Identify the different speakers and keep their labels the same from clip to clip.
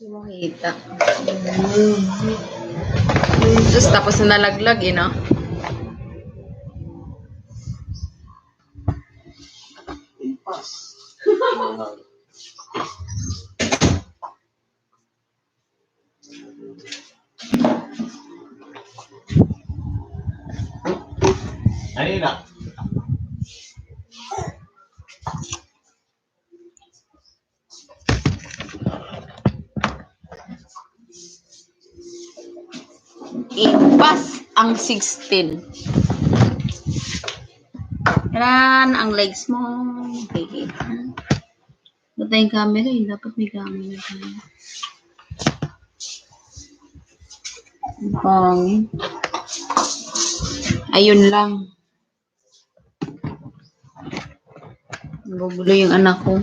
Speaker 1: Hindi mo kita. Tapos tapos na nalaglag eh, no?
Speaker 2: Impas. Ano na?
Speaker 1: Impas ang 16. Yan ang legs mo. Okay. Bata yung camera eh. Dapat may camera tayo. Ang pangit. Ayun lang. Nagugulo yung anak ko.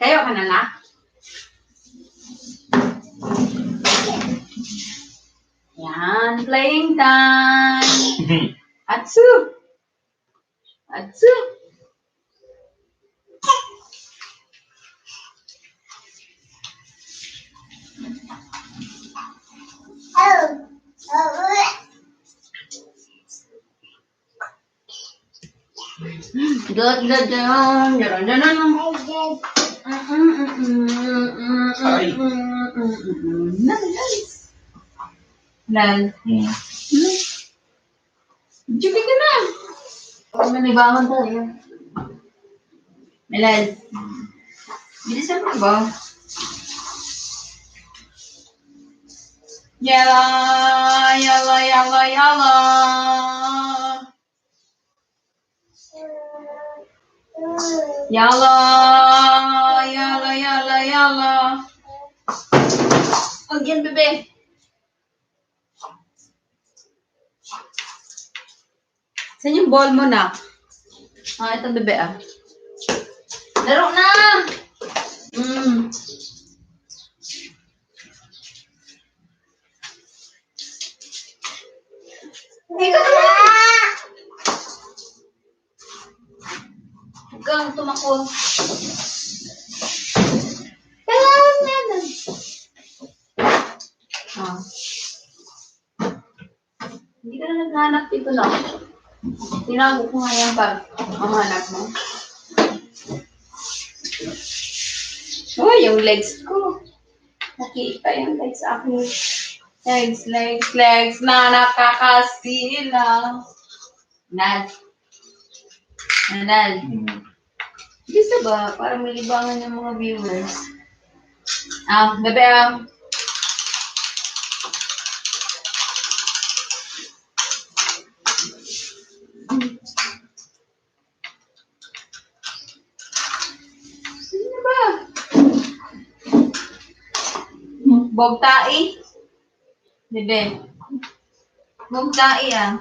Speaker 1: Tayo ka na na? Yan, playing time. Atsu! Atsu! Jupi ka na. Manibangon tayo. Melal. Bilisan mo ba? Yala, yala, yala, yala. Yala, yala, yala, yala. Huwag yan, bebe. Saan yung ball mo na? Ah, ito, bebe, ah. Laro na! Huwag kang tumakbo. Kailangan na yan. Ah. Hindi ka na naghanap dito lang. Tinago ko nga yan pag mahanap mo. Oh, yung legs ko. Nakita yung legs ako. Legs, legs, legs na nakakasilaw. Nad. Nad. Gusto ba? Para may libangan yung mga viewers. Ah, bebe ah. Sino ba? Bogtai. Bebe. Bogtai ah.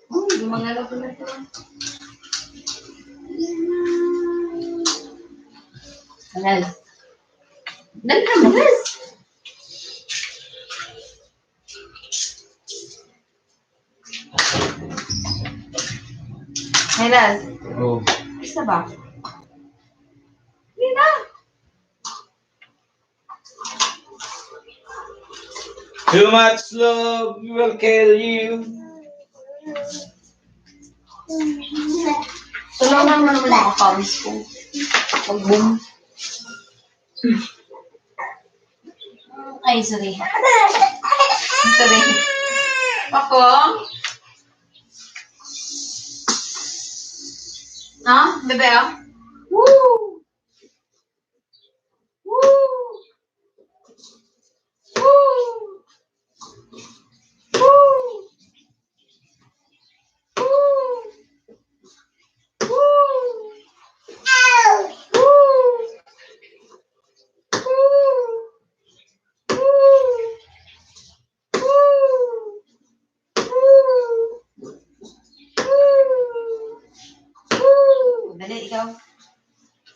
Speaker 1: Oh, gumagalaw ko na ito. Halal. Dali na, malas. Halal.
Speaker 2: Oh.
Speaker 1: Isa ba? Hindi na.
Speaker 2: Too much love will kill you.
Speaker 1: Tulungan mo naman yung accounts ko. Pag-boom. Ay, sorry. Sorry. Ako? Ah, bebe ah? Woo! Woo! Woo! Woo! Woo! Woo!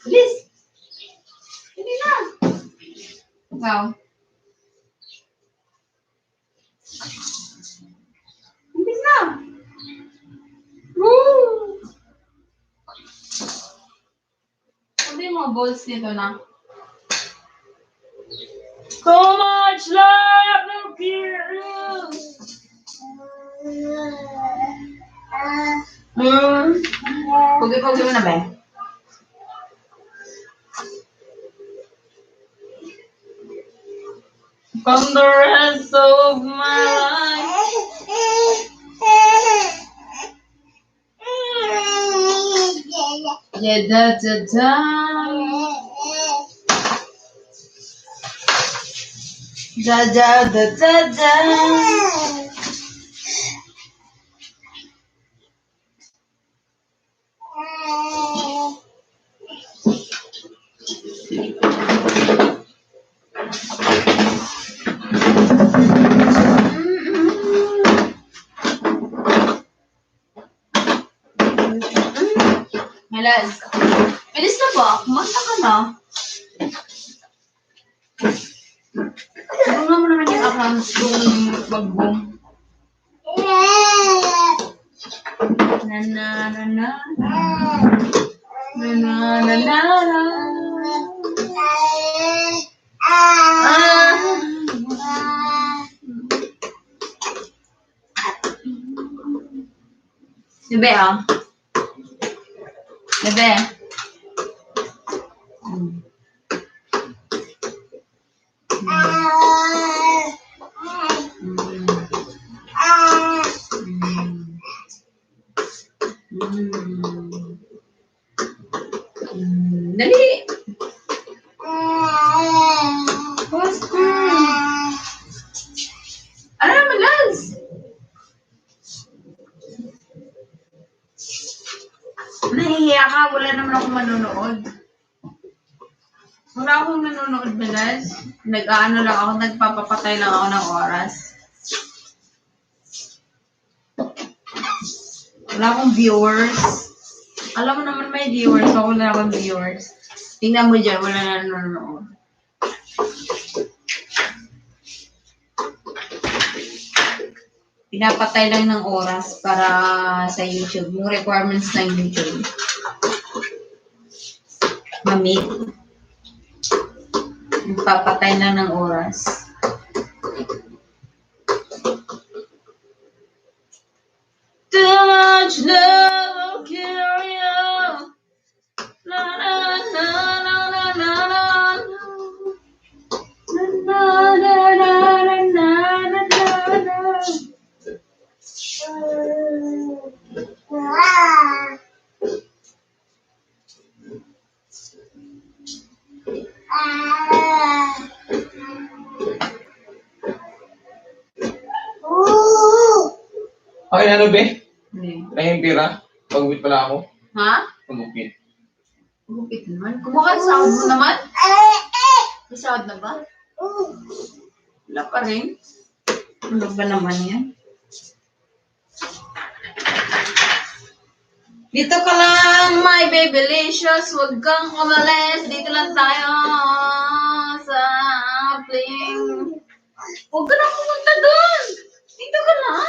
Speaker 1: Bilis! Hindi na! Ikaw? Bilis na! Woo! Sabi yung mga balls nito na.
Speaker 2: So much love will kill you.
Speaker 1: Pugi-pugi mo na ba?
Speaker 2: From the rest of my life.
Speaker 1: Yeah, da da da. Da da da da da. Malas. Bilis na ba? Kumanta ka na. Bunga mo naman yung account kung mag-boom. Na na na na. Na na na na na. Bebe, ah. Bebe. Dali. Ano naman, Lance? Nahihiya ka, wala naman ako manonood. Wala akong nanonood, Belas. Nag-ano lang ako, nagpapapatay lang ako ng oras. Wala akong viewers. Alam mo naman may viewers, ako wala akong viewers. Tingnan mo dyan, wala na nanonood. Pinapatay lang ng oras para sa YouTube. Yung requirements ng YouTube. Mamit. Papatay lang ng oras. Too much love will kill you. Na na na na na na na. Na na na na na na na na.
Speaker 2: Okay, ano be?
Speaker 1: Ano?
Speaker 2: Kaya yung pira? Pag-uwit pala ako.
Speaker 1: Ha?
Speaker 2: Pag-uwit.
Speaker 1: Gupit naman. Kumuha sa sahod mo naman. May sahod na ba? Wala pa rin. Ano ba naman yan? Dito ka lang, my babylicious. Huwag kang umalis. Dito lang tayo sa bling. Huwag ka na pumunta doon. Dito ka lang.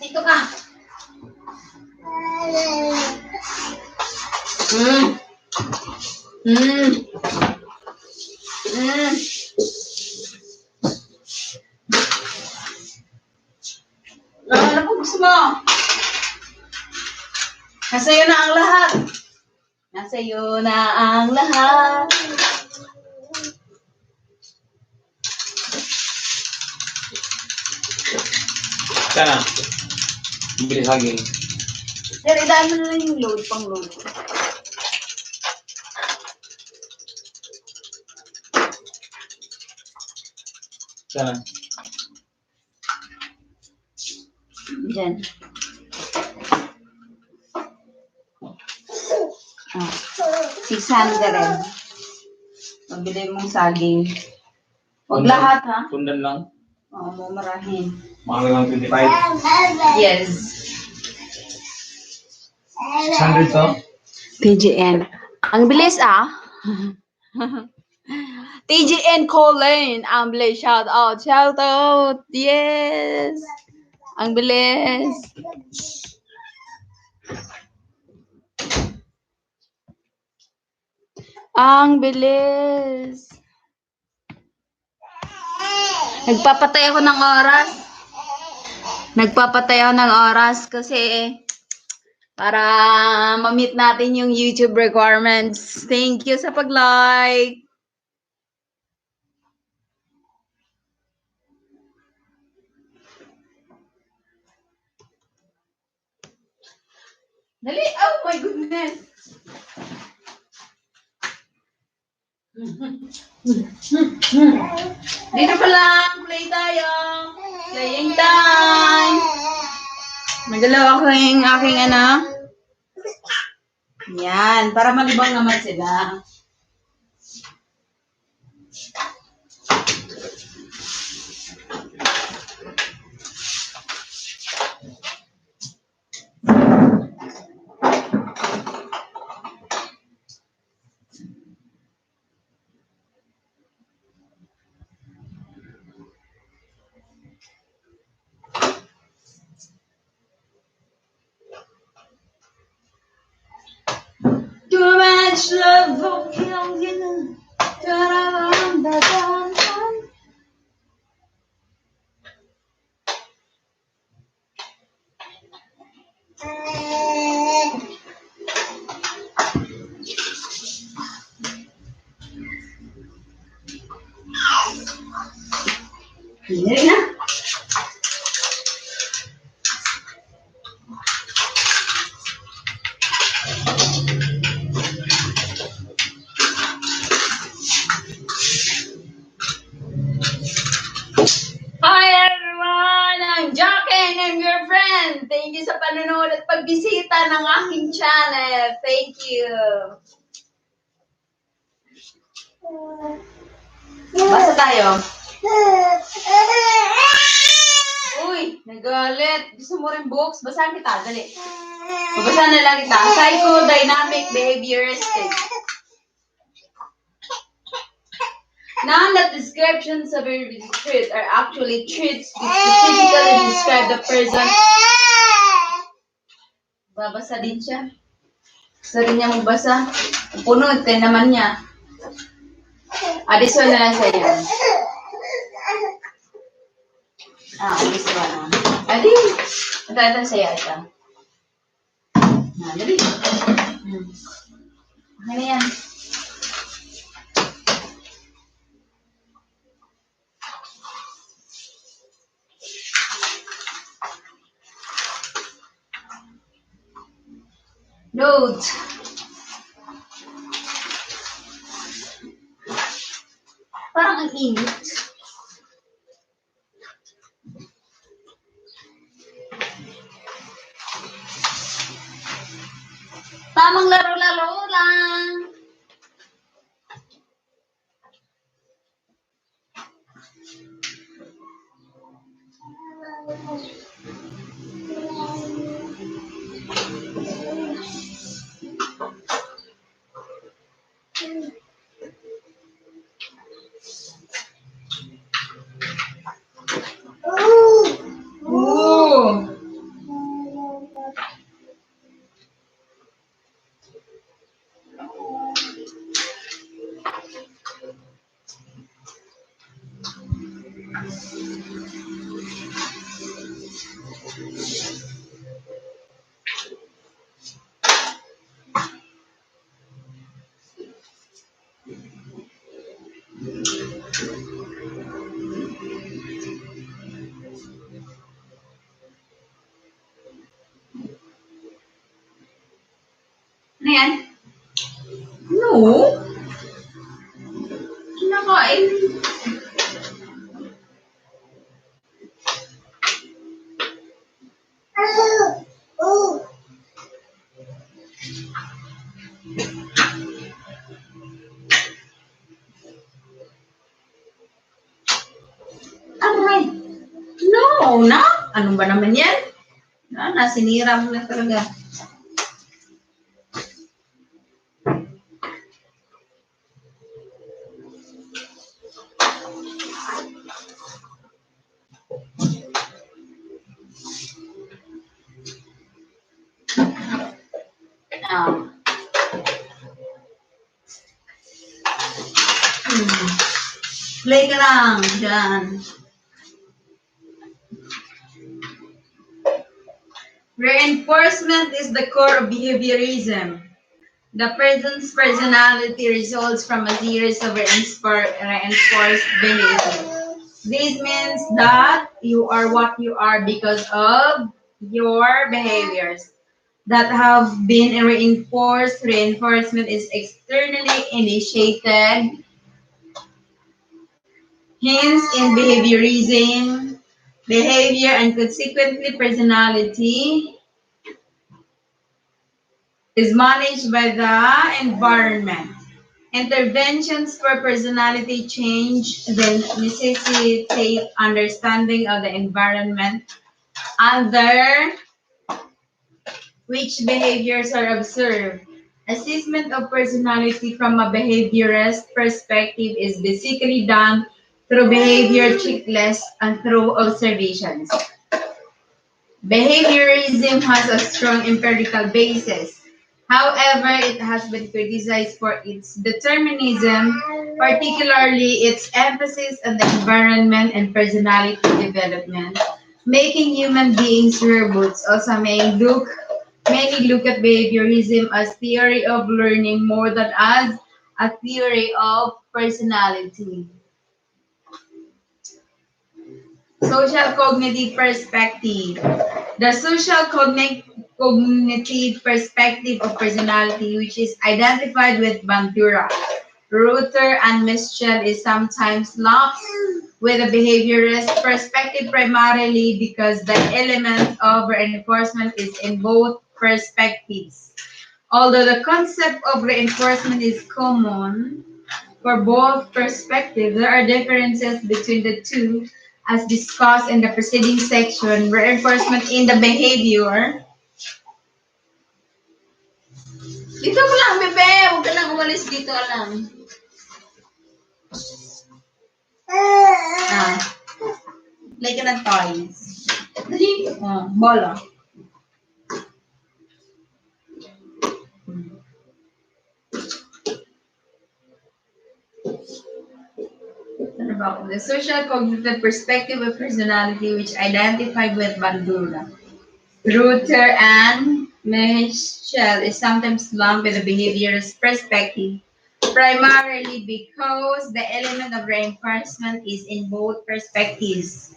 Speaker 1: Dito ka. Ano po gusto mo? Nasa'yo na ang lahat. Nasa'yo na ang lahat.
Speaker 2: Sana. Bibili saging.
Speaker 1: Pero idaan mo na lang yung load, pang load.
Speaker 2: Sana.
Speaker 1: Diyan. Ah, 600. Mabili mong saging. Huwag lahat, ha?
Speaker 2: Sundan lang.
Speaker 1: Oo, mumurahin.
Speaker 2: Mga lang 25.
Speaker 1: Yes.
Speaker 2: 600 to?
Speaker 1: TGN. Ang bilis ah. TGN Colin. Ang bilis. Shout out. Shout out. Yes. Ang bilis. Ang bilis. Nagpapatay ako ng oras. Nagpapatay ako ng oras kasi para ma-meet natin yung YouTube requirements. Thank you sa pag-like. Dali! Oh my goodness! Dito pa lang! Play tayo! Playing time! Nagalaw ako yung aking ano. Yan, para malibang naman sila. Too much love for killing. Hindi na. Hi everyone! I'm Jackie and I'm your friend. Thank you sa panonood at pagbisita ng aking channel. Thank you. Basta tayo. Uy, nagalit. Gusto mo rin books? Basahan kita. Dali. Babasa na lang kita. Psychodynamic behavioristic. None of descriptions of a trait are actually traits which specifically describe the person. Babasa din siya. Gusto rin niya magbasa. Punod, tayo naman niya. This one na lang sa iyo. This one. Adi. Ito sa iyo. Ito. Dali. Ano yan? Note. Parang ang init. Tamang laro-laro lang. Ano yan? No. Kinakain. Aray. No, na? Ano ba naman yan? Sinira mo na talaga. Um, Play ka lang dyan. Reinforcement is the core of behaviorism. The person's personality results from a series of reinforced behavior. This means that you are what you are because of your behaviors that have been reinforced. Reinforcement is externally initiated. Hence, in behaviorism, behavior and consequently personality is managed by the environment. Interventions for personality change then necessitate understanding of the environment under which behaviors are observed. Assessment of personality from a behaviorist perspective is basically done through behavior checklists and through observations. Behaviorism has a strong empirical basis. However, it has been criticized for its determinism, particularly its emphasis on the environment and personality development, making human beings robots. Also, many look at behaviorism as theory of learning more than as a theory of personality. Social cognitive perspective. The cognitive perspective of personality, which is identified with Bandura, Ruther, and Mischel, is sometimes lumped with a behaviorist perspective primarily because the element of reinforcement is in both perspectives. Although the concept of reinforcement is common for both perspectives, there are differences between the two as discussed in the preceding section. Reinforcement in the behavior. Dito ko lang, bebe! Huwag ka lang umalis dito lang. Ah, play ka ng toys. Dali. Bola. Ano ba ako? The social cognitive perspective of personality which identified with Bandura, Ruther, and Michel is sometimes lumped with the behaviorist perspective, primarily because the element of reinforcement is in both perspectives.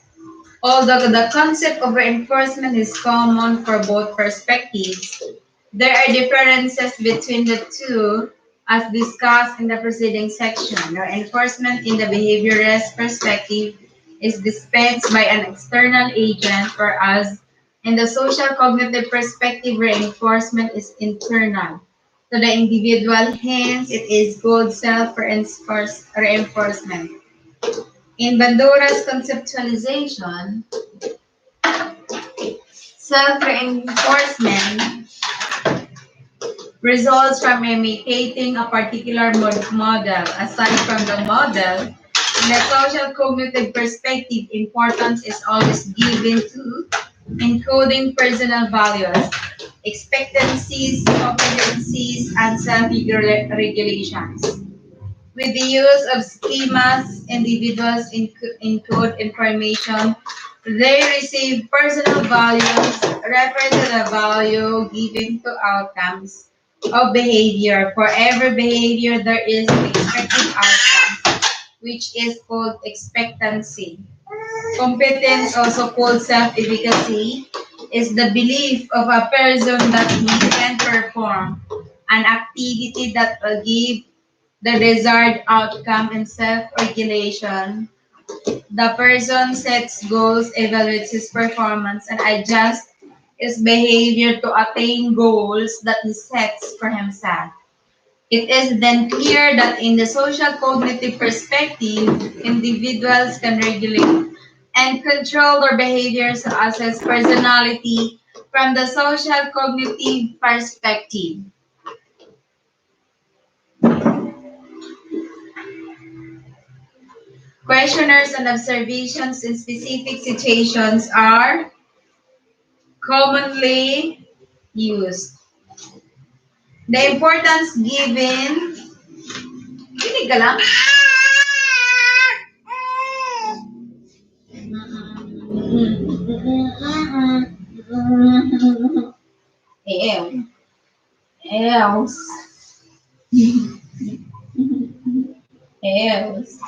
Speaker 1: Although the concept of reinforcement is common for both perspectives, there are differences between the two as discussed in the preceding section. Reinforcement in the behaviorist perspective is dispensed by an external agent, whereas in the social cognitive perspective, reinforcement is internal to the individual, hence it is called self-reinforcement. In Bandura's conceptualization, self-reinforcement results from imitating a particular model. Aside from the model, in the social cognitive perspective, importance is always given to encoding personal values, expectancies, competencies, and self-regulations. With the use of schemas, individuals encode information. They receive personal values, refer to the value given to outcomes of behavior. For every behavior, there is an expected outcome, which is called expectancy. Competence, also called self-efficacy, is the belief of a person that he can perform an activity that will give the desired outcome. And self-regulation. The person sets goals, evaluates his performance, and adjusts his behavior to attain goals that he sets for himself. It is then clear that in the social cognitive perspective, individuals can regulate and control their behaviors to assess personality from the social cognitive perspective. Questionnaires and observations in specific situations are commonly used. The importance given. Kinig ka lang. Ew. Else. Else.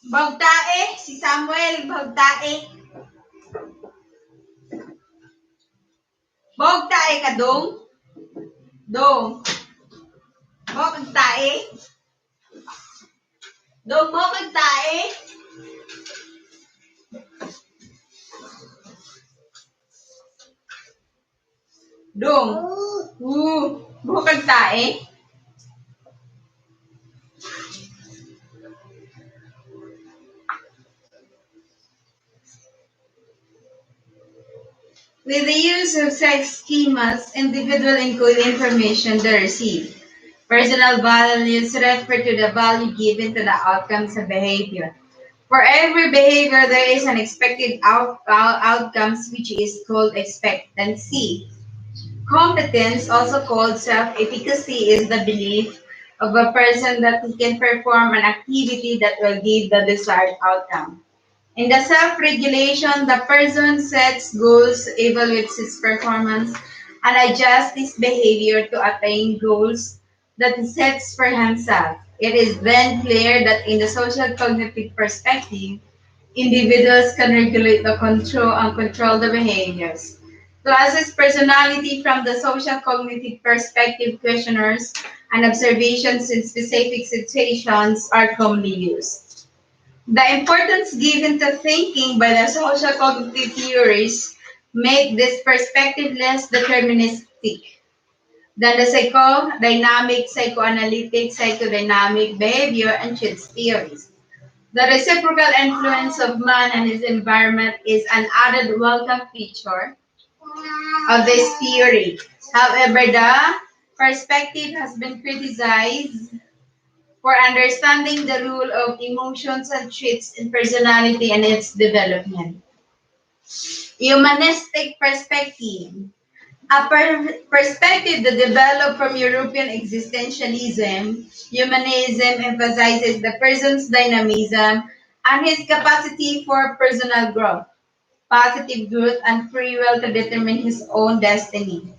Speaker 1: Bagtae, si Samuel, bagtae. Bagtae ka dong? Dong. Mo kag tae? Dong mo kag tae? Dong. Mo kag tae? With the use of sex schemas, individuals encode information they receive. Personal values refer to the value given to the outcomes of behavior. For every behavior, there is an expected outcomes, which is called expectancy. Competence, also called self-efficacy, is the belief of a person that he can perform an activity that will give the desired outcome. In the self-regulation, the person sets goals, evaluates his performance, and adjusts his behavior to attain goals that he sets for himself. It is then clear that in the social cognitive perspective, individuals can regulate the control and control the behaviors. To assess personality from the social cognitive perspective, questionnaires and observations in specific situations are commonly used. The importance given to thinking by the social cognitive theories make this perspective less deterministic than the psychodynamic, psychoanalytic, psychodynamic behavior and traits theories. The reciprocal influence of man and his environment is an added welcome feature of this theory. However, the perspective has been criticized for understanding the role of emotions and traits in personality and its development. Humanistic perspective. A perspective that developed from European existentialism, humanism emphasizes the person's dynamism and his capacity for personal growth, positive growth, and free will to determine his own destiny.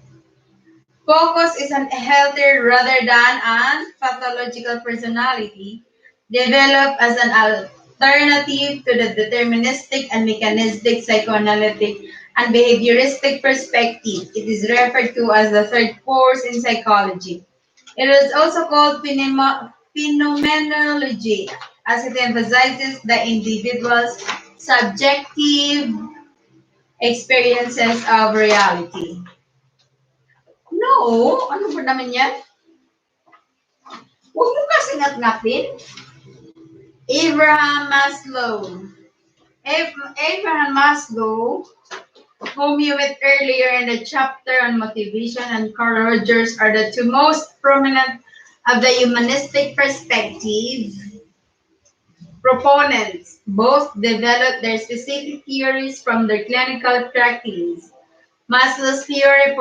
Speaker 1: Focus is an healthier rather than an pathological personality, developed as an alternative to the deterministic and mechanistic psychoanalytic and behavioristic perspective. It is referred to as the third force in psychology. It is also called phenomenology, as it emphasizes the individual's subjective experiences of reality. No, ano ba naman yan? Huwag mo kasi ngat-ngatin. Abraham Maslow. Abraham Maslow, whom you met earlier in the chapter on motivation, and Carl Rogers are the two most prominent of the humanistic perspective proponents. Both developed their specific theories from their clinical practice. Maslow's theory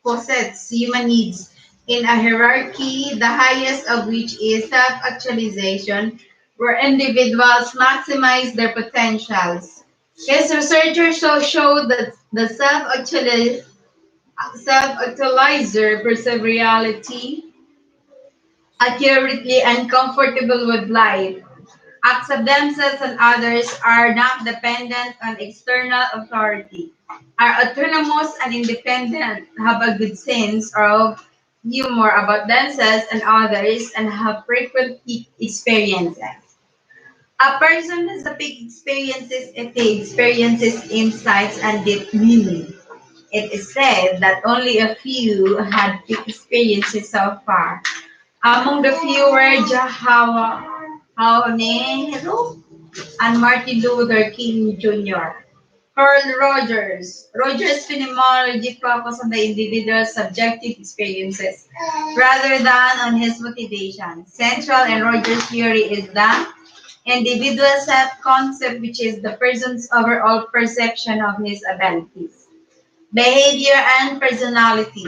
Speaker 1: posits human needs in a hierarchy, the highest of which is self-actualization, where individuals maximize their potentials. His researchers showed that the self-actualizer perceive reality accurately and comfortable with life, accept themselves and others, are not dependent on external authority, are autonomous and independent, have a good sense of humor about themselves and others, and have frequent peak experiences. A person has a peak experiences if he experiences insights and deep meaning. It is said that only a few had peak experiences so far. Among the few were Nehru and Martin Luther King Jr. Carl Rogers. Rogers' phenomenology focused on the individual's subjective experiences rather than on his motivation. Central in Rogers' theory is the individual self-concept, which is the person's overall perception of his abilities, behavior, and personality.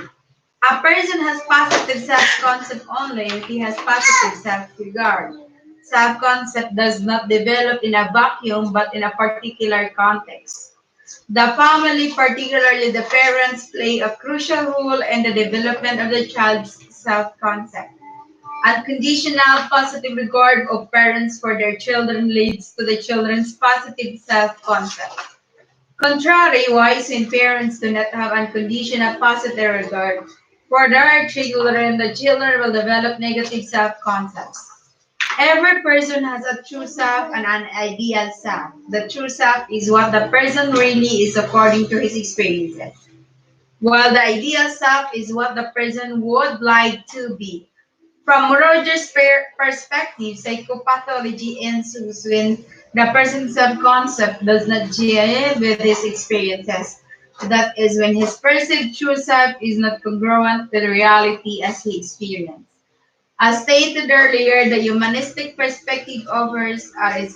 Speaker 1: A person has positive self-concept only if he has positive self-regard. Self-concept does not develop in a vacuum but in a particular context. The family, particularly the parents, play a crucial role in the development of the child's self-concept. Unconditional positive regard of parents for their children leads to the children's positive self-concept. Contrary-wise, when parents do not have unconditional positive regard for their children, the children will develop negative self-concepts. Every person has a true self and an ideal self. The true self is what the person really is according to his experiences, while the ideal self is what the person would like to be. From Rogers' perspective, psychopathology ensues when the person's self-concept does not jive with his experiences. That is when his perceived true self is not congruent with reality as he experienced. As stated earlier, the humanistic perspective offers a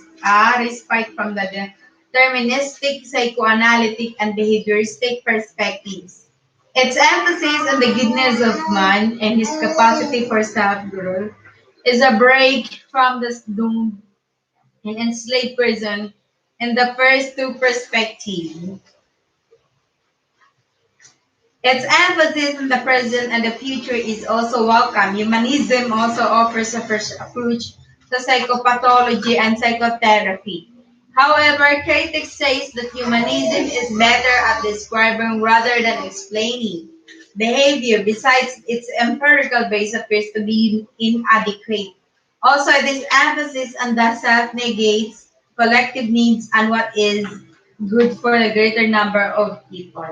Speaker 1: respite from the deterministic, psychoanalytic, and behavioristic perspectives. Its emphasis on the goodness of man and his capacity for self-growth is a break from the doomed and enslaved person in the first two perspectives. Its emphasis on the present and the future is also welcome. Humanism also offers a first approach to psychopathology and psychotherapy. However, critics say that humanism is better at describing rather than explaining behavior. Besides, its empirical base appears to be inadequate. Also, this emphasis on the self negates collective needs and what is good for a greater number of people.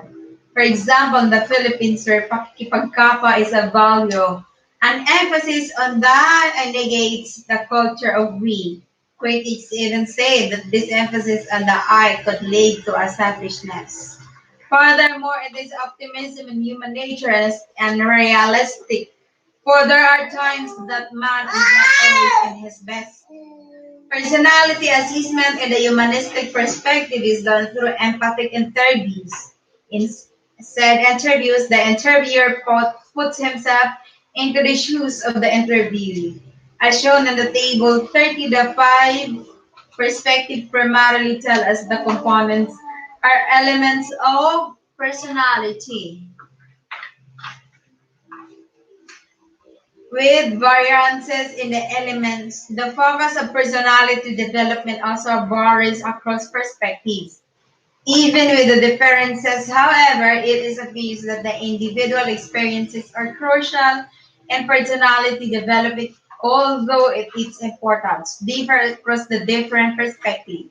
Speaker 1: For example, in the Philippines, where pakikipagkapa is a value, an emphasis on that negates the culture of we. Critics even say that this emphasis on the I could lead to a selfishness. Furthermore, it is optimism in human nature and realistic, for there are times that man is not always in his best. Personality assessment in the humanistic perspective is done through empathic interviews. In said interviews, the interviewer puts himself into the shoes of the interviewee. As shown in the table 30, the five perspectives primarily tell us the components are elements of personality, with variances in the elements. The focus of personality development also varies across perspectives. Even with the differences, however, it is obvious that the individual experiences are crucial in personality development, although its importance differs across the different perspectives.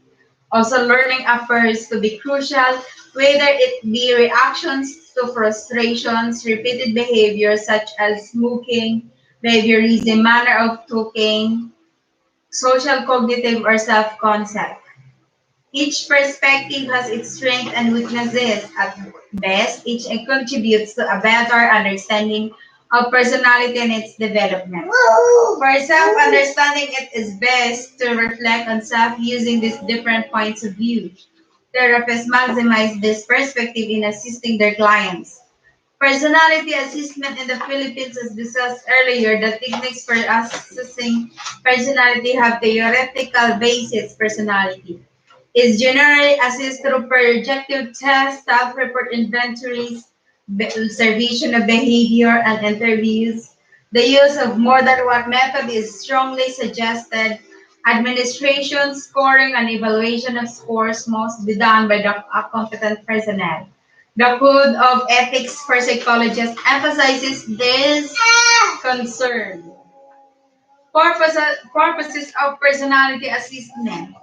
Speaker 1: Also, learning appears to be crucial, whether it be reactions to frustrations, repeated behaviors such as smoking, behaviorism, manner of talking, social cognitive, or self-concept. Each perspective has its strengths and weaknesses. At best, each contributes to a better understanding of personality and its development. For self-understanding, it is best to reflect on self using these different points of view. Therapists maximize this perspective in assisting their clients. Personality assessment in the Philippines, as discussed earlier, the techniques for assessing personality have theoretical basis personality. is generally assessed through projective tests, self-report inventories, observation of behavior, and interviews. The use of more than one method is strongly suggested. Administration, scoring, and evaluation of scores must be done by the competent personnel. The Code of Ethics for Psychologists emphasizes this concern. Purposes of personality assessment.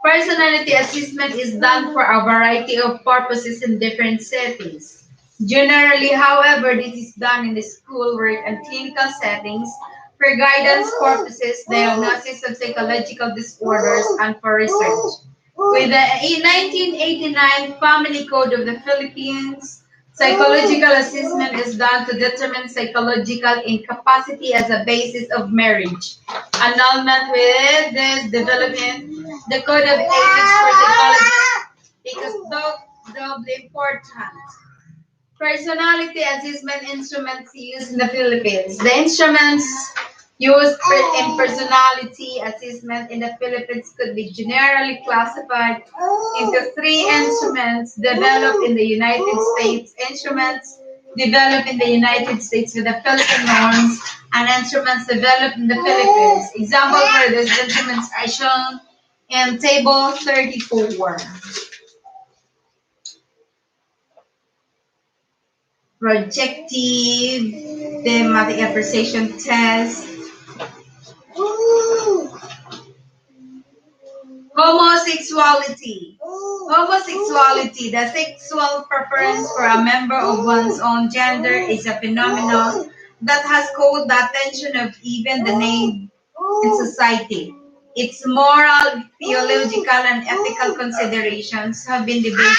Speaker 1: Personality assessment is done for a variety of purposes in different settings. Generally, however, this is done in the schoolwork and clinical settings for guidance purposes, diagnosis of psychological disorders, and for research. With the 1989 Family Code of the Philippines, psychological assessment is done to determine psychological incapacity as a basis of marriage. Annulment with this development, the Code of Ethics for Psychologists becomes doubly important. Personality assessment instruments used in the Philippines. The instruments used in personality assessment in the Philippines could be generally classified into three instruments developed in the United States, instruments developed in the United States with the Philippine norms, and instruments developed in the Philippines. Examples for these instruments are shown in Table 34. Projective thematic appreciation test. Homosexuality. Homosexuality, the sexual preference for a member of one's own gender, is a phenomenon that has caught the attention of even the named in society. Its moral, theological, and ethical considerations have been debated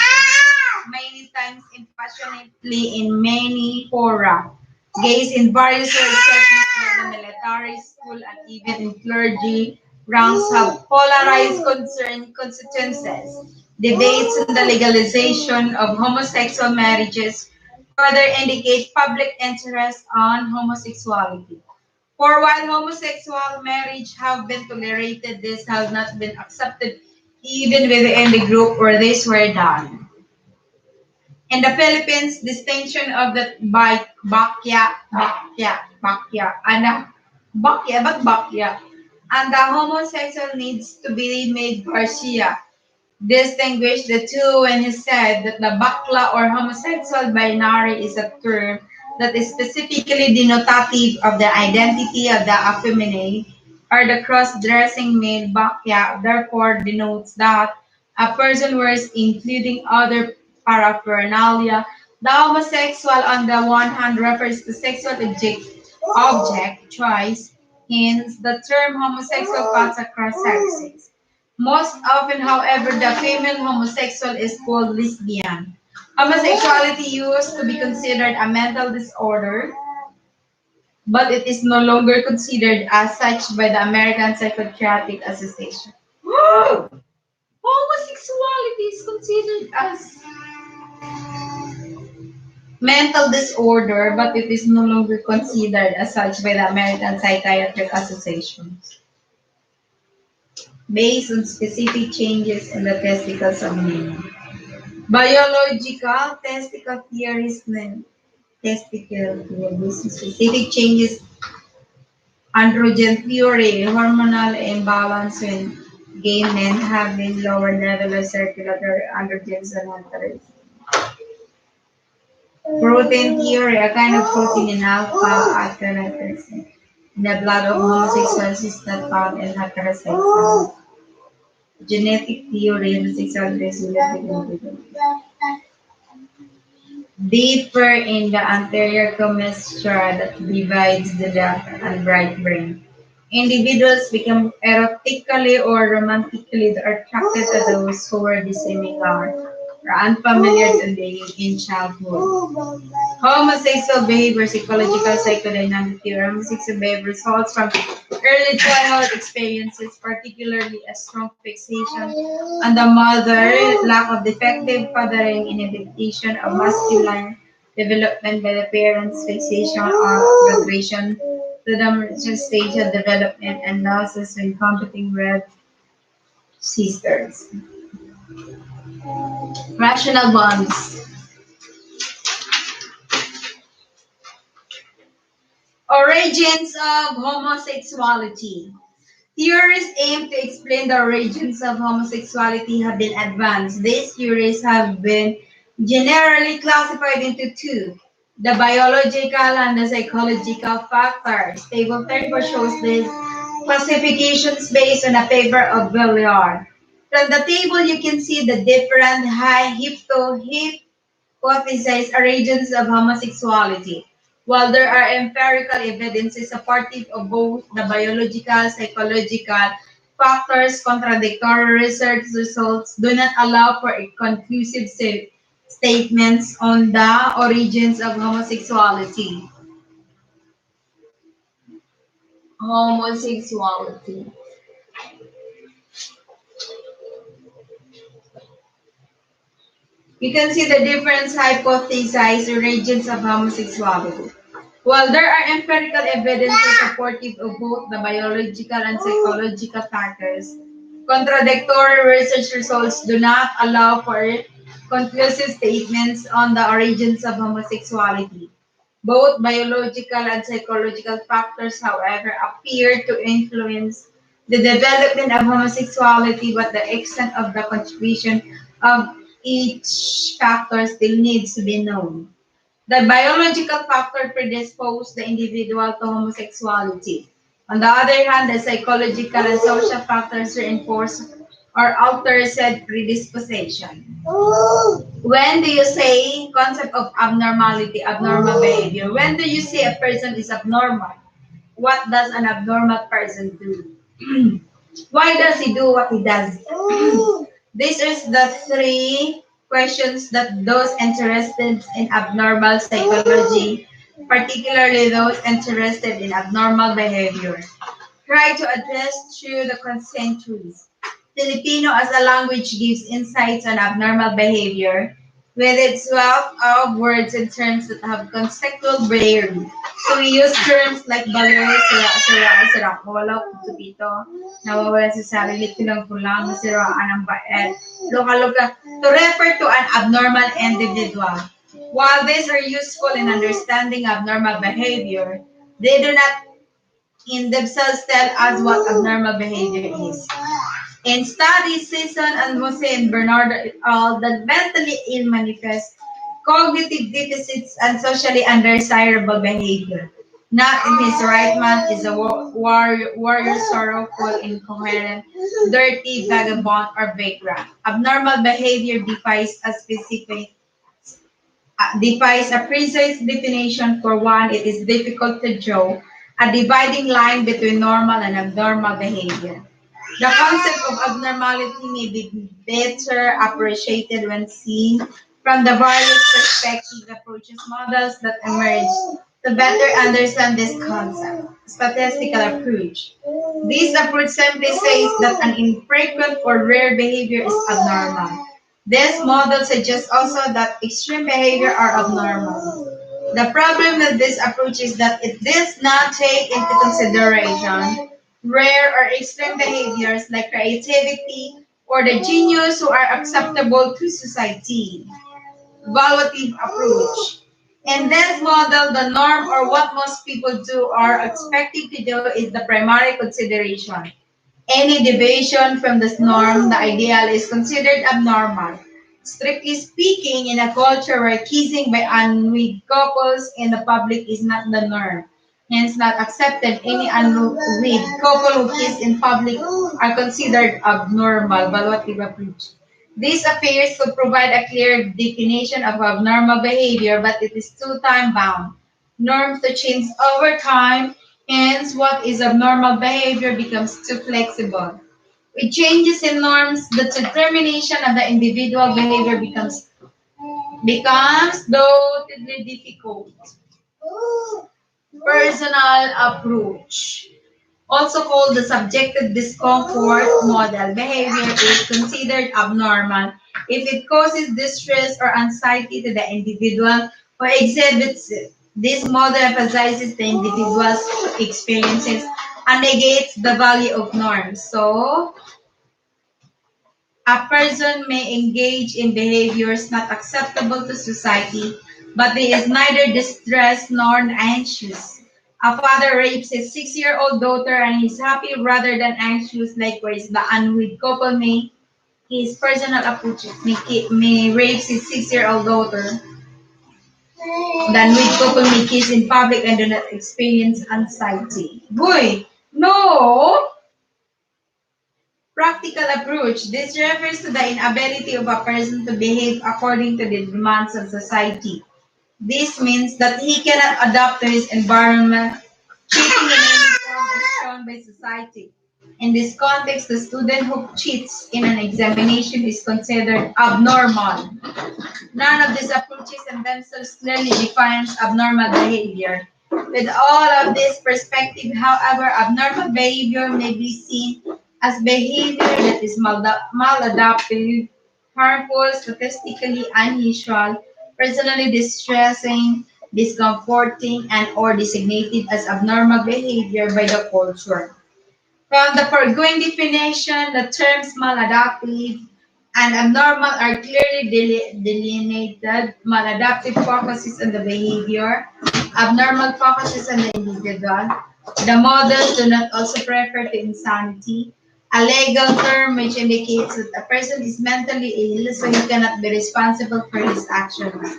Speaker 1: many times and passionately in many fora. Gays in various settings like the military, school, and even in clergy ranks have polarized constituencies. Debates on the legalization of homosexual marriages further indicate public interest on homosexuality. For while homosexual marriage have been tolerated, this has not been accepted even within the group where these were done. In the Philippines, distinction of the bakya, and the homosexual needs to be made Garcia distinguished the two when he said that the bakla or homosexual binary is a term that is specifically denotative of the identity of the effeminate or the cross-dressing male bakya, therefore denotes that a person wears including other paraphernalia. The homosexual on the one hand refers to sexual object choice, hence the term homosexual cuts across sexes. Most often, however, the female homosexual is called lesbian. Homosexuality used to be considered a mental disorder, but it is no longer considered as such by the American Psychiatric Association. Homosexuality is considered as mental disorder, but it is no longer considered as such by the American Psychiatric Association based on specific changes in the testicles of men. Biological testicle theories and testicle theories, specific changes, androgen theory, hormonal imbalance when gay men have been lower level of circulatory androgens than others. Protein theory, a kind of protein in alpha heterosexual in the blood of homosexuals is not found in heterosexuals. Genetic theory, homosexuality is related differ in the anterior commissura that divides the left and right brain. Individuals become erotically or romantically attracted to those who are dissimilar or unfamiliar to them in childhood. Homosexual behavior, psychological psychodynamic theory. Homosexual behavior results from early childhood experiences, particularly a strong fixation on the mother, lack of defective fathering, inhibition of masculine development by the parents, fixation or regression to the mature stage of development, and losses when competing with sisters. Rational bonds. Origins of homosexuality. Theories aim to explain the origins of homosexuality have been advanced. These theories have been generally classified into two, the biological and the psychological factors. Table 34 shows these classifications based on a paper of Villiard. From the table, you can see the different hypothesized origins of homosexuality. While there are empirical evidences supportive of both the biological, psychological factors, contradictory research results do not allow for a conclusive statements on the origins of homosexuality. Homosexuality. You can see the different hypothesized origins of homosexuality. While there are empirical evidences supportive of both the biological and psychological factors, contradictory research results do not allow for conclusive statements on the origins of homosexuality. Both biological and psychological factors, however, appear to influence the development of homosexuality, but the extent of the contribution of each factor still needs to be known. The biological factor predispose the individual to homosexuality. On the other hand, the psychological and social factors reinforce or alter said predisposition. When do you say concept of abnormality, abnormal behavior? When do you say a person is abnormal? What does an abnormal person do? Why does he do what he does? These are the three questions that those interested in abnormal psychology, particularly those interested in abnormal behavior, try to address through the centuries. Filipino as a language gives insights on abnormal behavior with its wealth of words and terms that have consecutive bearing. So we use terms like balo, sira, wala ko dito, nawawala sa sarili, kulang, masiraan ang baet, loka, to refer to an abnormal individual. While these are useful in understanding abnormal behavior, they do not in themselves tell us what abnormal behavior is. In studies, Sisson and Mose and Bernardo et al., that mentally ill manifest cognitive deficits and socially undesirable behavior. Not in his right mind is a warrior sorrowful, incoherent, dirty, vagabond, or vagrant. Abnormal behavior defies a precise definition. For one, it is difficult to draw a dividing line between normal and abnormal behavior. The concept of abnormality may be better appreciated when seen from the various perspective approaches models that emerge to better understand this concept. Statistical approach. This approach simply says that an infrequent or rare behavior is abnormal. This model suggests also that extreme behavior are abnormal. The problem with this approach is that it does not take into consideration rare or extreme behaviors like creativity or the genius who are acceptable to society. Evaluative approach. In this model, the norm or what most people do or are expected to do is the primary consideration. Any deviation from this norm, the ideal, is considered abnormal. Strictly speaking, in a culture where kissing by unwed couples in the public is not the norm, hence not accepted, any unwed couple who kiss in public are considered abnormal. Evaluative approach. This appears to provide a clear definition of abnormal behavior, but it is too time bound. Norms to change over time, hence what is abnormal behavior becomes too flexible. With changes in norms, the determination of the individual behavior becomes doubtedly difficult. Personal approach. Also called the subjective discomfort model, behavior is considered abnormal if it causes distress or anxiety to the individual who exhibits it. This model emphasizes the individual's experiences and negates the value of norms. So, A person may engage in behaviors not acceptable to society, but he is neither distressed nor anxious. A father rapes his 6-year-old daughter and is happy rather than anxious. Likewise, the unwed couple may his personal approach may rapes his 6-year-old daughter. The unwed couple may kiss in public and do not experience anxiety. Boy, no! Practical approach. This refers to the inability of a person to behave according to the demands of society. This means that he cannot adapt to his environment. Cheating in any form is shown by society. In this context, the student who cheats in an examination is considered abnormal. None of these approaches in themselves clearly defines abnormal behavior. With all of this perspective, however, abnormal behavior may be seen as behavior that is maladaptive, harmful, statistically unusual, personally distressing, discomforting, and or designated as abnormal behavior by the culture. From the foregoing definition, the terms maladaptive and abnormal are clearly delineated. Maladaptive focuses on the behavior, abnormal focuses on the individual. The models do not also refer to insanity, a legal term which indicates that a person is mentally ill so he cannot be responsible for his actions.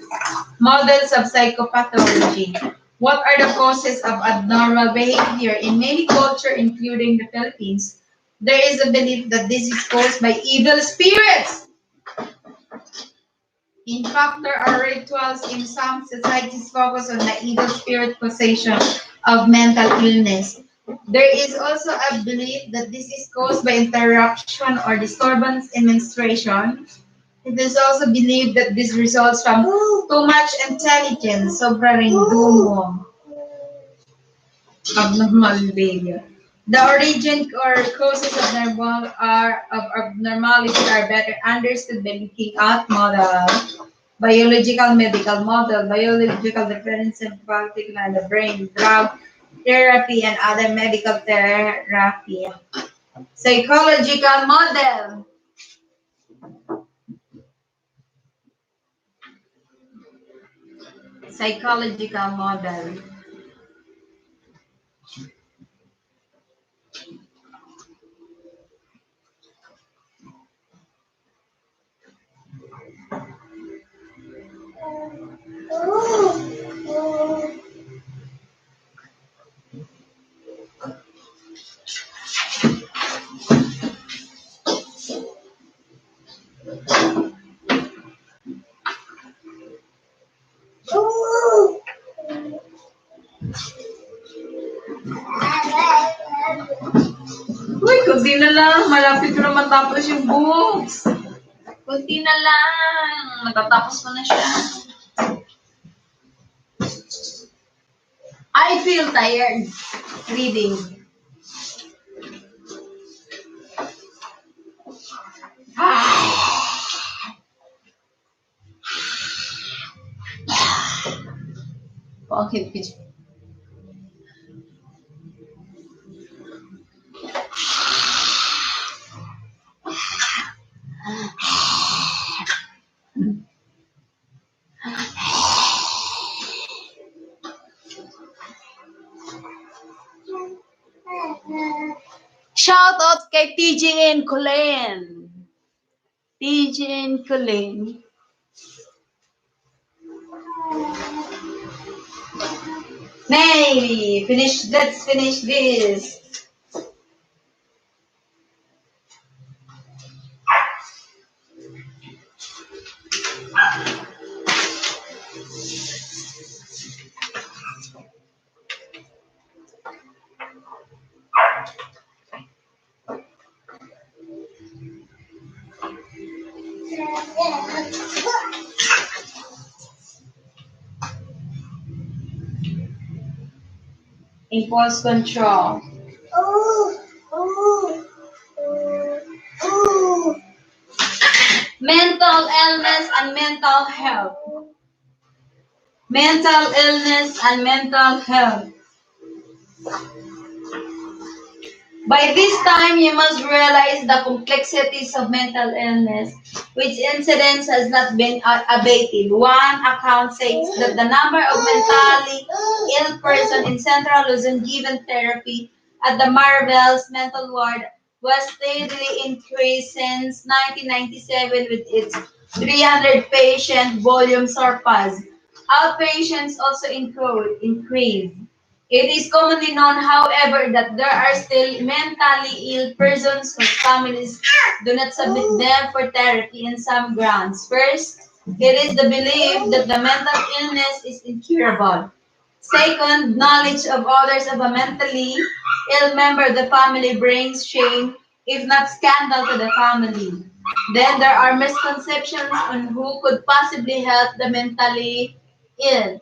Speaker 1: Models of psychopathology. What are the causes of abnormal behavior? In many cultures, including the Philippines, there is a belief that this is caused by evil spirits. In fact, there are rituals in some societies focus on the evil spirit possession of mental illness. There is also a belief that this is caused by interruption or disturbance in menstruation. It is also believed that this results from too much intelligence, sobrang dumo, abnormal behavior. The origin or causes of abnormality are better understood by looking at model, biological medical model, biological difference in particular in the brain, drug therapy, and other medical therapy. Psychological model. Psychological model. Uy, kunti na lang. Malapit ko na matapos yung books. Kunti na lang. Matatapos ko na siya. I feel tired reading. Okay, pitch. Shout out kay TJ and Colleen. TJ and Colleen. Maybe let's finish this. Impulse control. Mental illness and mental health. Mental illness and mental health. By this time, you must realize the complexities of mental illness, which incidence has not been abated. One account says that the number of mentally ill persons in Central Luzon given therapy at the Marvels mental ward was steadily increased since 1997 with its 300 patient volume surpassed. Outpatients also increased. It is commonly known, however, that there are still mentally ill persons whose families do not submit them for therapy in some grounds. First, it is the belief that the mental illness is incurable. Second, knowledge of others of a mentally ill member of the family brings shame, if not scandal, to the family. Then there are misconceptions on who could possibly help the mentally ill.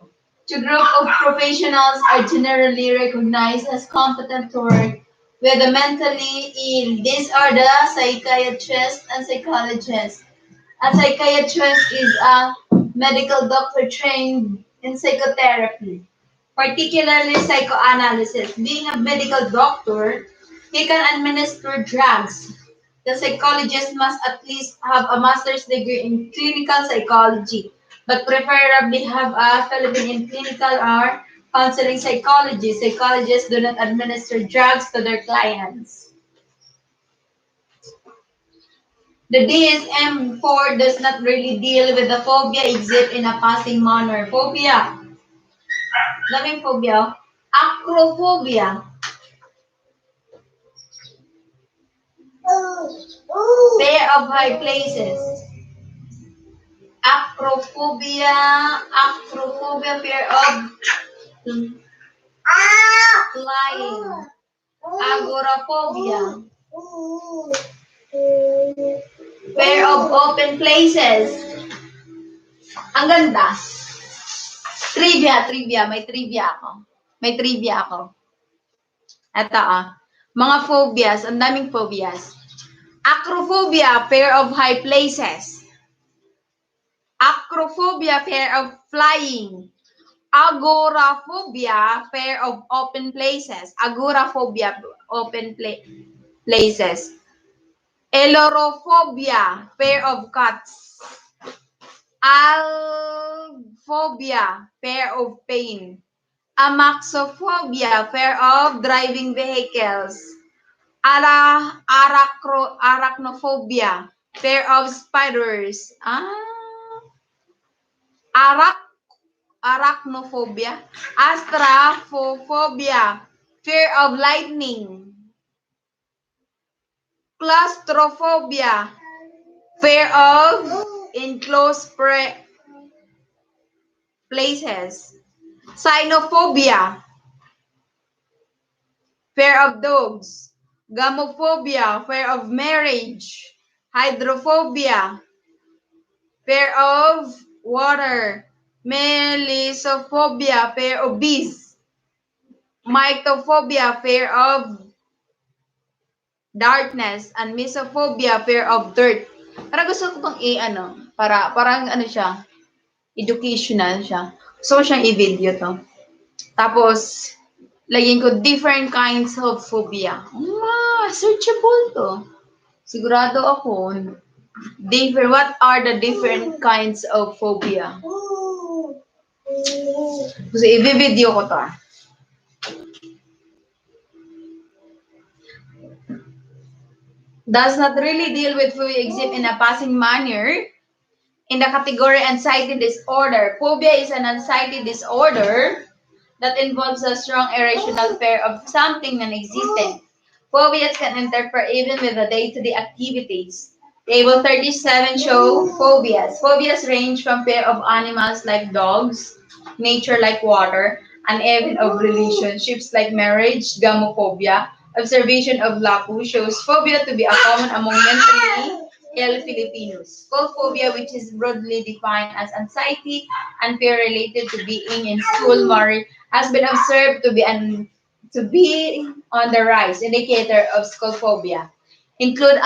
Speaker 1: Two groups of professionals are generally recognized as competent to work with the mentally ill. These are the psychiatrist and psychologist. A psychiatrist is a medical doctor trained in psychotherapy, particularly psychoanalysis. Being a medical doctor, he can administer drugs. The psychologist must at least have a master's degree in clinical psychology, but preferably have a Philippine in clinical or counseling psychology. Psychologists do not administer drugs to their clients. The DSM-4 does not really deal with the phobia except in a passing manner. Phobia. Daming phobia. Acrophobia. Fear of high places. Acrophobia. Acrophobia. Fear of flying. Agoraphobia. Fear of open places. Ang ganda. Trivia. May trivia ako. Ito mga phobias, ang daming phobias. Acrophobia, fear of high places. Acrophobia, fear of flying. Agoraphobia, fear of open places. Agoraphobia, places. Elorophobia, fear of cats. Alphobia, fear of pain. Amaxophobia, fear of driving vehicles. Arachnophobia, fear of spiders. Arachnophobia. Astrophobia, fear of lightning. Claustrophobia, fear of enclosed places. Cynophobia, fear of dogs. Gamophobia, fear of marriage. Hydrophobia, fear of water. Melissophobia, fear of bees. Mytophobia, fear of darkness. And misophobia, fear of dirt. Parang gusto ko itong parang siya, educational siya. Gusto ko siyang i-video to. Tapos, lagyan ko different kinds of phobia. Searchable to. Sigurado ako. What are the different kinds of phobia? Kasi i-video ko to. Does not really deal with phobia except in a passing manner. In the category anxiety disorder. Phobia is an anxiety disorder that involves a strong irrational fear of something non-existent. Phobias can interfere even with the day-to-day activities. Table 37 show phobias. Phobias range from fear of animals like dogs, nature like water, and even of relationships like marriage, gamophobia. Observation of Lapu shows phobia to be a common among mentally ill Filipinos. Phobia, which is broadly defined as anxiety and fear related to being in school, has been observed to be on the rise, indicator of phobia. Include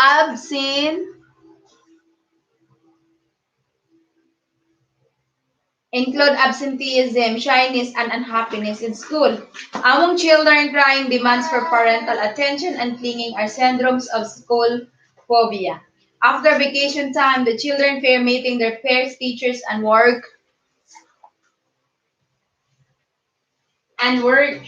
Speaker 1: include absenteeism, shyness, and unhappiness in school. Among children, crying demands for parental attention and clinging are syndromes of school phobia. After vacation time, the children fear meeting their peers, teachers, and work. Among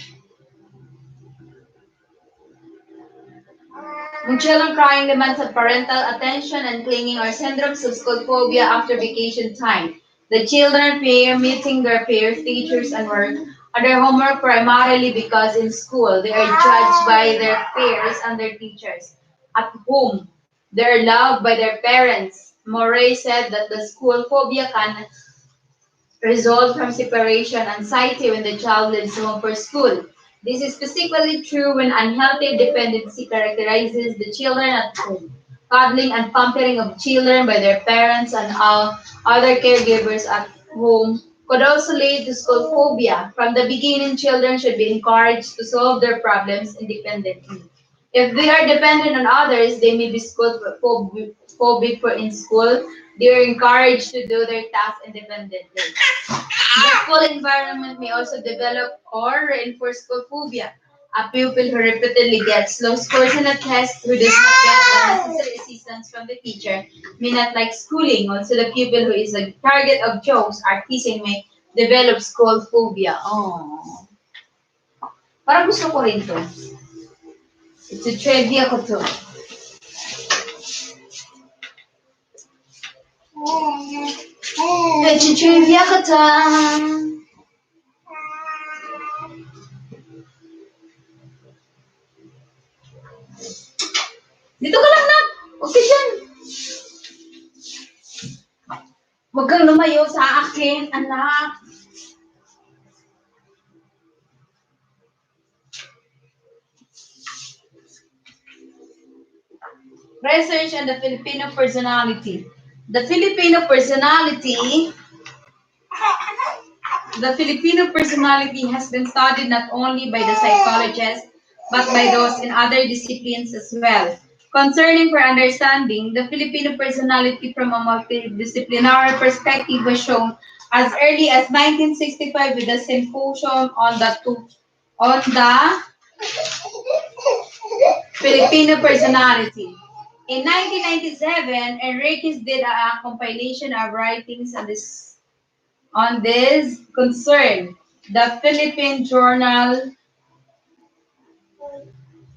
Speaker 1: children, crying demands of parental attention and clinging are syndromes of school phobia after vacation time. The children fear meeting their peers, teachers, and work on their homework primarily because in school they are judged by their peers and their teachers. At home, they are loved by their parents. Morey said that the school phobia can result from separation anxiety when the child leaves home for school. This is specifically true when unhealthy dependency characterizes the children at home. Cuddling and pampering of children by their parents and other caregivers at home could also lead to school phobia. From the beginning, children should be encouraged to solve their problems independently. If they are dependent on others, they may be school phobic for in school. They are encouraged to do their tasks independently. The school environment may also develop or reinforce school phobia. A pupil who repeatedly gets low scores in a test, who does not get the necessary assistance from the teacher, may not like schooling. Also, the pupil who is a target of jokes or teasing may develop school phobia. Oh, parang gusto ko rin to. It's a trivia ko to. It's a trivia ko to. Dito ka lang na! Huwag ka dyan! Huwag kang lumayo sa akin, anak. Research on the Filipino personality. The Filipino personality The Filipino personality has been studied not only by the psychologists, but by those in other disciplines as well. Concerning for understanding, the Filipino personality from a multidisciplinary perspective was shown as early as 1965 with a symposium on the Filipino personality. In 1997, Enriquez did a compilation of writings on this concern. The Philippine Journal,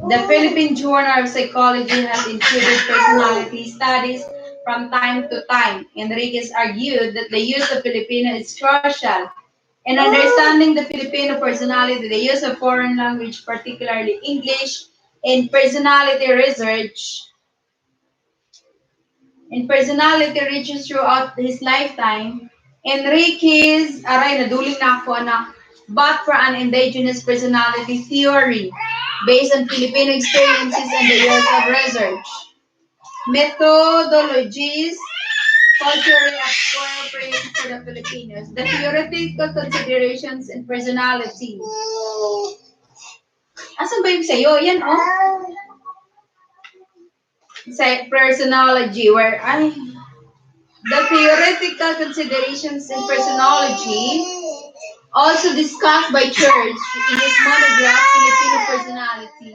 Speaker 1: the Philippine Journal of Psychology has included personality studies from time to time. Enriquez argued that the use of Filipino is crucial in understanding the Filipino personality. The use of foreign language, particularly English, in personality research in personality reaches throughout his lifetime. Enriquez, aray, naduling na ako, anak, but for an indigenous personality theory based on Filipino experiences and the years of research. Methodologies culturally appropriate for the Filipinos. The theoretical considerations in personality. Asan ba yung sa'yo? Yan, oh. Sa personology, the theoretical considerations in personology, also discussed by Church in his monograph, Filipino Personality,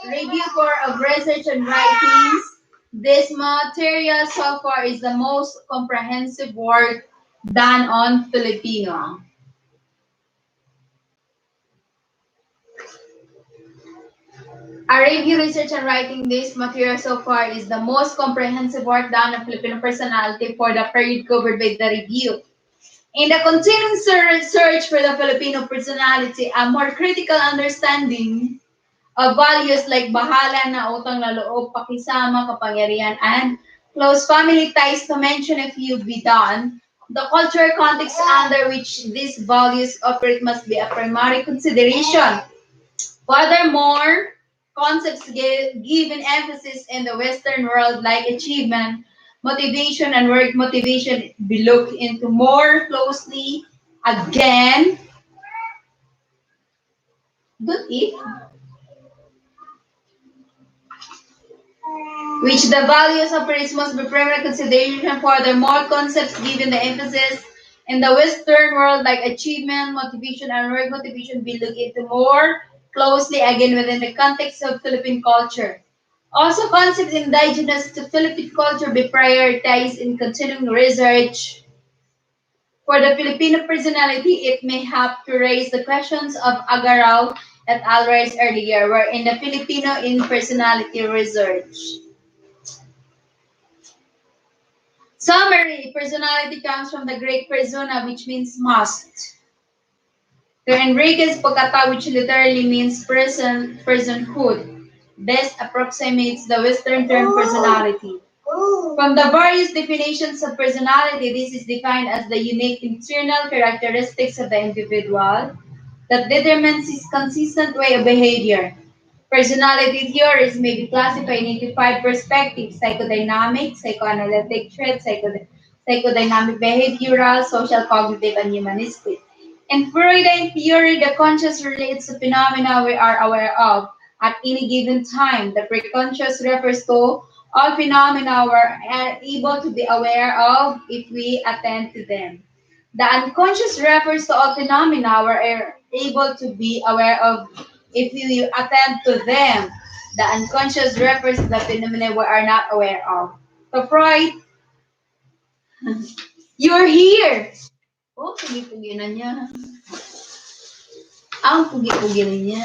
Speaker 1: review of research and writings. This material so far is the most comprehensive work done on Filipino. A review, research, and writing this material so far is the most comprehensive work done on Filipino personality for the period covered by the review. In the continuing search for the Filipino personality, a more critical understanding of values like bahala na utang na loob, pakisama, kapangyarihan, and close family ties, to mention a few, be done. The cultural context under which these values operate must be a primary consideration. Furthermore, concepts given emphasis in the Western world like achievement, motivation, and work motivation be looked into more closely. Again, don't eat. Which the values of praise must be primary consideration. Furthermore, concepts given the emphasis In the Western world, like achievement, motivation, and work motivation, we look into more closely again within the context of Philippine culture. Also, concepts indigenous to Philippine culture be prioritized in continuing research. For the Filipino personality, it may help to raise the questions of Agaraw et al. Raised earlier, where in the Filipino in personality research. Summary, personality comes from the Greek persona, which means must. The Enriquez pagkatao, which literally means personhood. Best approximates the Western term personality. From the various definitions of personality, this is defined as the unique internal characteristics of the individual that determines his consistent way of behavior. Personality theories may be classified into five perspectives: psychodynamic, psychoanalytic traits, psychodynamic behavioral, social cognitive, and humanistic. In Freudian theory, the conscious relates to phenomena we are aware of at any given time. The preconscious refers to all phenomena we are able to be aware of if we attend to them. The unconscious refers to all phenomena we are able to be aware of if we attend to them. The unconscious refers to the phenomena we are not aware of. So Freud, you're here! Oh, pugi-pugi na niya. Ang pugi-pugi na niya.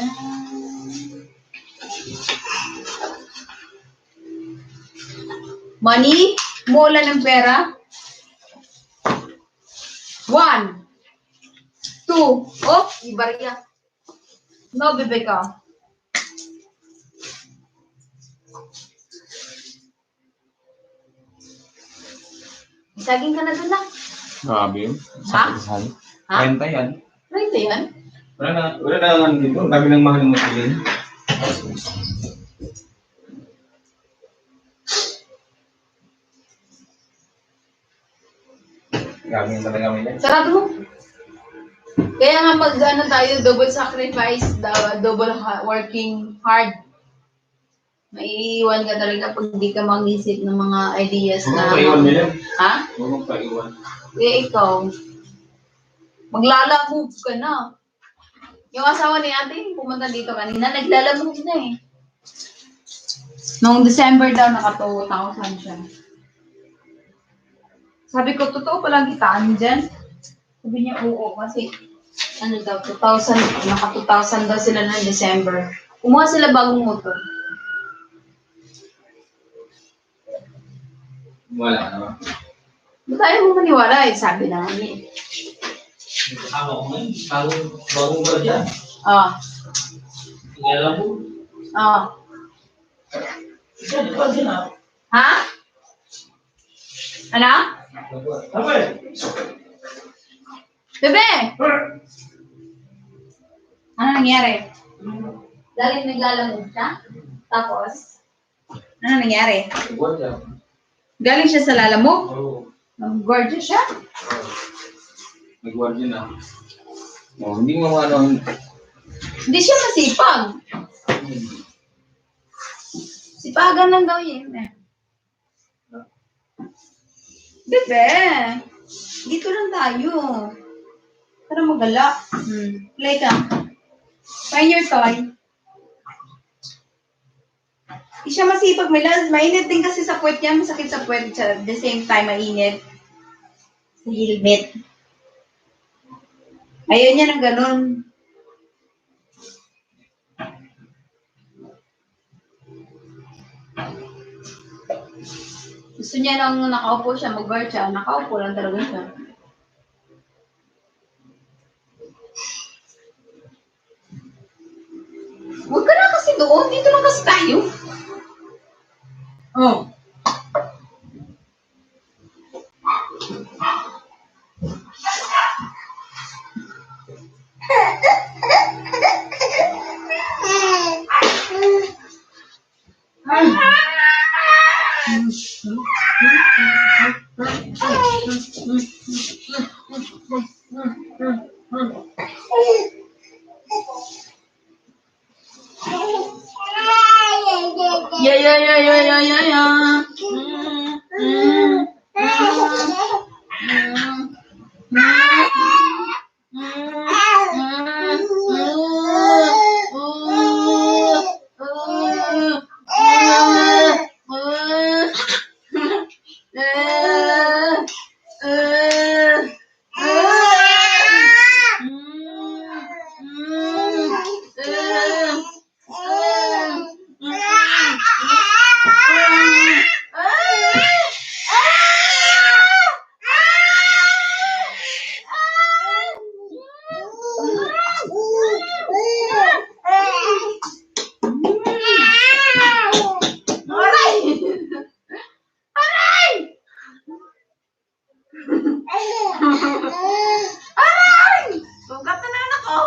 Speaker 1: Money? Mula ng pera? 1, 2, oh, ibarya. No, bebe ka. Saging ka na doon lang.
Speaker 2: Grabe yun.
Speaker 1: Ha?
Speaker 2: Sakit sa hali.
Speaker 1: Ha?
Speaker 2: Renta yan.
Speaker 1: Right yan?
Speaker 2: Wala na naman dito. Ang dami ng mahal ng musilin. Grabe yung talaga nila.
Speaker 1: Sarado mo. Kaya nga mag-ano tayo, double sacrifice, double working hard. Maiiwan ka talaga pag di ka mag-isip ng mga ideas na...
Speaker 2: Huwag paiwan nila.
Speaker 1: Ha?
Speaker 2: Huwag paiwan.
Speaker 1: Kaya ikaw, maglalamove ka na. Yung asawa ni ate, pumunta dito kanina, naglalamove na eh. Noong December daw, naka-2,000 siya. Sabi ko, totoo palang kitaan dyan? Sabi niya, oo, kasi ano daw, 2,000, naka-2,000 daw sila ng December. Kumuha sila bagong motor.
Speaker 2: Wala naman.
Speaker 1: Ba't tayo mo maniwala eh, sabi na nga niya.
Speaker 2: Kasama ko ngayon. Bagong ba dyan?
Speaker 1: Ah,
Speaker 2: Kaya lang po.
Speaker 1: ah.
Speaker 2: Di ba dyan ah?
Speaker 1: Ha? Ano?
Speaker 2: Apa eh?
Speaker 1: Bebe! Ano nangyari? Galing naglalamove siya? Tapos? Ano nangyari?
Speaker 2: Buwan dyan.
Speaker 1: Galing siya sa lalamove?
Speaker 2: Oo.
Speaker 1: Gorgeous siya?
Speaker 2: Nag-guardia na. Oh, hindi mo ano.
Speaker 1: Hindi siya masipag. Sipagan lang daw yun eh. Bebe! Dito lang tayo. Para magala. Play ka. Find your toy. Di siya masipag. Mainit din kasi sa puwet niya. Masakit sa puwet. At the same time, mainit. Sa helmet. Ayaw niya ng ganun. Gusto niya nang nakaupo siya, mag-guard siya. Nakaupo lang talaga siya. Huwag ka na kasi doon. Dito lang kasi tayo. Oh. Yeah. Aray! Sugat na naman ako.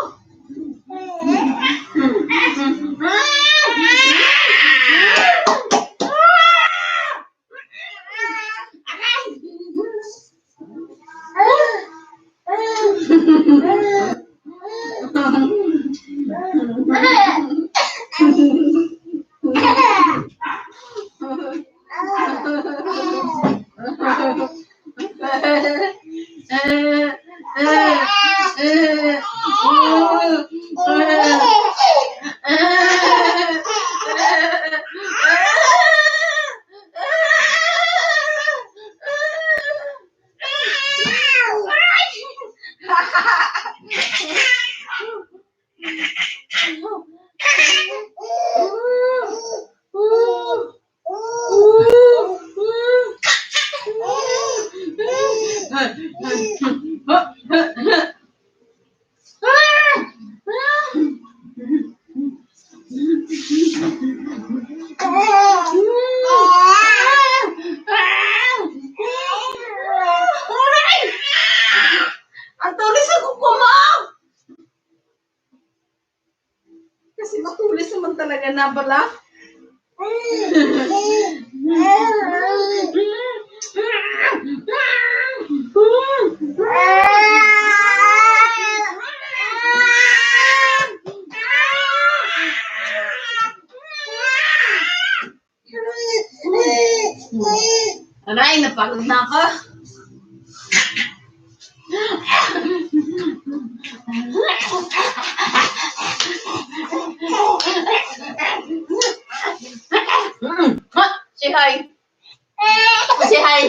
Speaker 1: Ang tulis ang kuko mo! Kasi matulis naman talaga na pala. Aray, napagod na ako. Say hi. Say hi.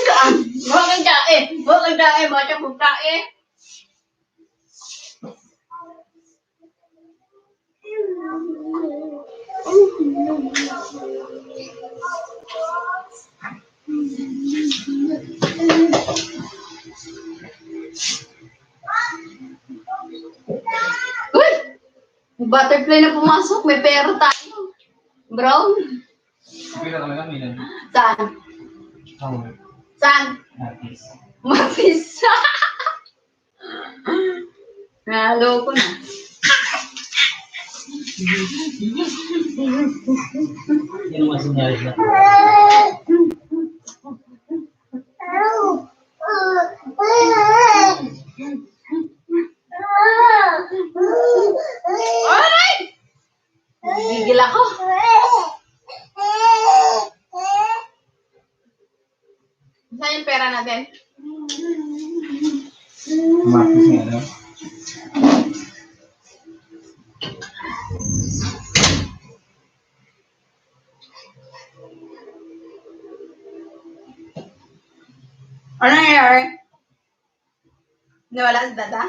Speaker 1: Saan? Bakit dae? Bakit dae? Bakit mo dae? Uy! May butterfly na pumasok. May pera tayo. Brown?
Speaker 2: Pila ka lang yun.
Speaker 1: Saan? Saan? Mapis. Nalo ko na.
Speaker 2: Yan ang masinyalis na.
Speaker 1: Alright! Gigil ako. Saan yung pera natin?
Speaker 2: Mapis nga lang.
Speaker 1: Ano nangyayari? Nawala si Dada?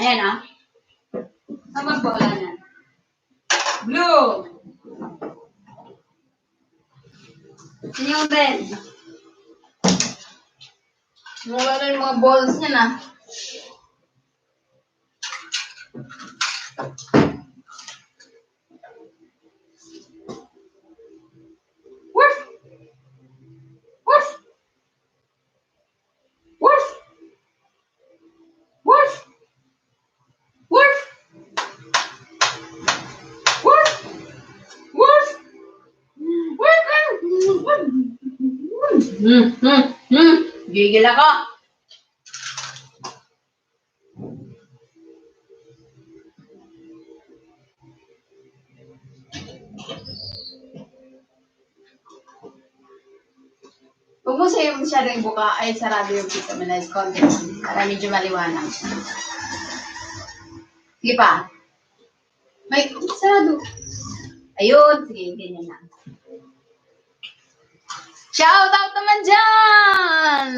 Speaker 1: Ayan ah. Saan ba bola niyan? Blue! Sino yung red? Wala na yung mga balls niya na. Woof! Woof! Woof! Woof! Woof! Woof! Woof! Gigil ako. Huwag mo sa'yo masyadong buka ay sarado yung kita mo na konti para medyo maliwanag. Sige pa. May sarado. Ayun. Sige, ganyan na. Shout out naman dyan!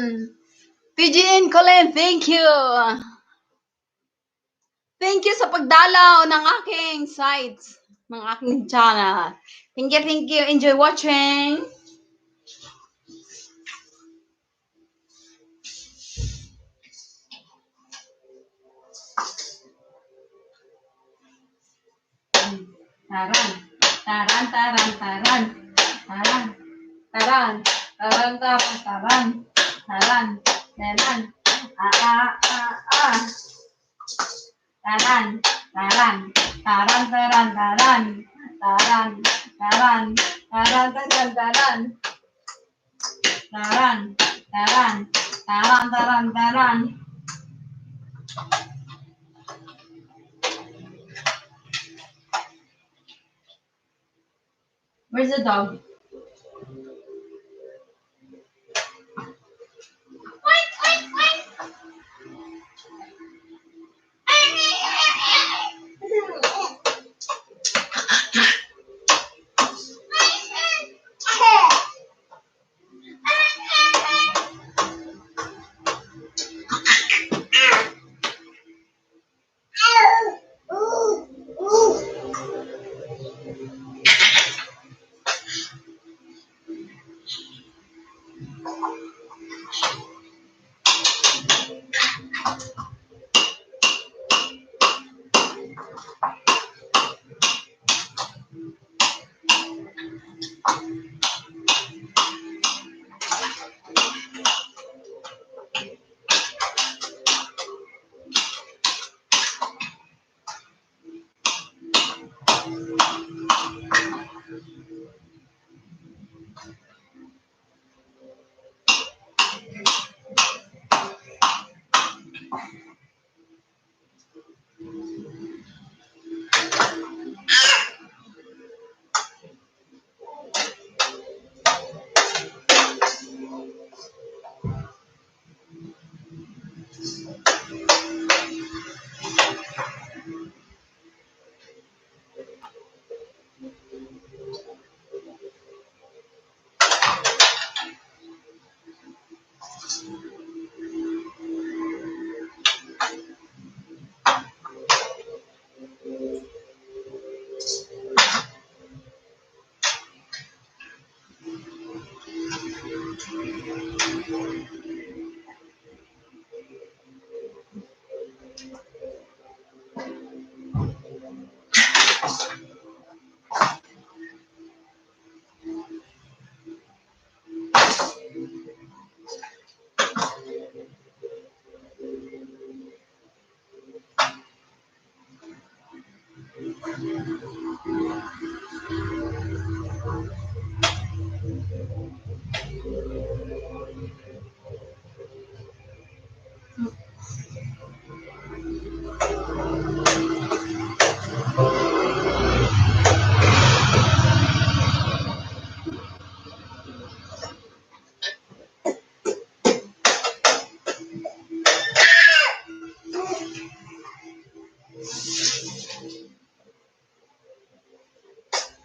Speaker 1: PGN Colin, thank you! Thank you sa pagdalaw ng aking sites, ng aking channel. Thank you. Enjoy watching. Taran. Taran, taran, taran. Taran. Taran. Taran, taran, taran. Taran. Taran. Ah. Taran. Taran. Taran, taran, taran. Taran. Taran. Taran, taran, taran. Taran. Taran. Taran, taran, taran. Where's the dog?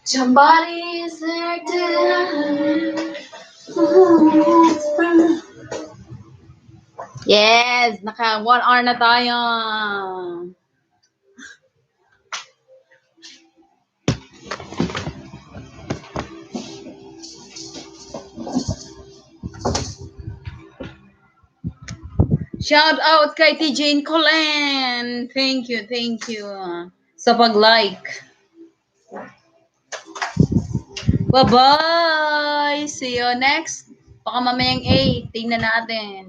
Speaker 1: Somebody is there to... Yes, naka 1 hour na tayo. Shout out kay TJ Colen. Thank you sa pag-like. Bye-bye! See you next. Baka mamayang 8. Tingnan natin.